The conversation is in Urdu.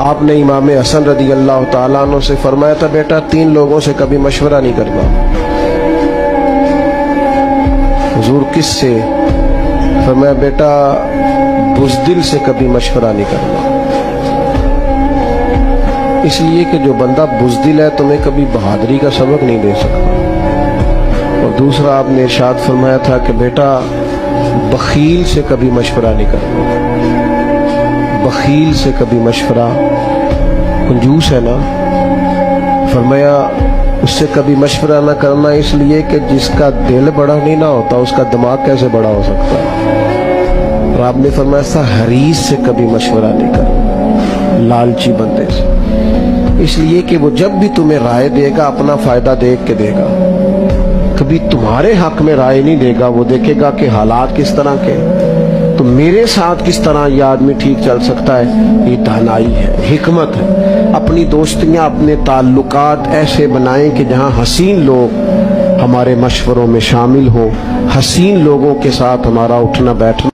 آپ نے امام حسن رضی اللہ تعالیٰ عنہ سے فرمایا تھا بیٹا 3 لوگوں سے کبھی مشورہ نہیں کرنا۔ حضور کس سے؟ فرمایا بیٹا بزدل سے کبھی مشورہ نہیں کرنا، اس لیے کہ جو بندہ بزدل ہے تمہیں کبھی بہادری کا سبق نہیں دے سکتا۔ اور دوسرا آپ نے ارشاد فرمایا تھا کہ بیٹا بخیل سے کبھی مشورہ نہیں کرنا، بخیل سے کبھی مشورہ، کنجوس ہے نا، فرمایا اس سے کبھی مشورہ نہ کرنا، اس لیے کہ جس کا دل بڑا نہیں نہ ہوتا اس کا دماغ کیسے بڑا ہو سکتا ہے۔ اور آپ نے فرمایا تھا حریص سے کبھی مشورہ نہیں کرنا، لالچی بندے سے، اس لیے کہ وہ جب بھی تمہیں رائے دے گا اپنا فائدہ دیکھ کے دے گا، کبھی تمہارے حق میں رائے نہیں دے گا، وہ دیکھے گا کہ حالات کس طرح کے، تو میرے ساتھ کس طرح یہ آدمی ٹھیک چل سکتا ہے۔ یہ دانائی ہے، حکمت ہے۔ اپنی دوستیاں، اپنے تعلقات ایسے بنائیں کہ جہاں حسین لوگ ہمارے مشوروں میں شامل ہوں، حسین لوگوں کے ساتھ ہمارا اٹھنا بیٹھنا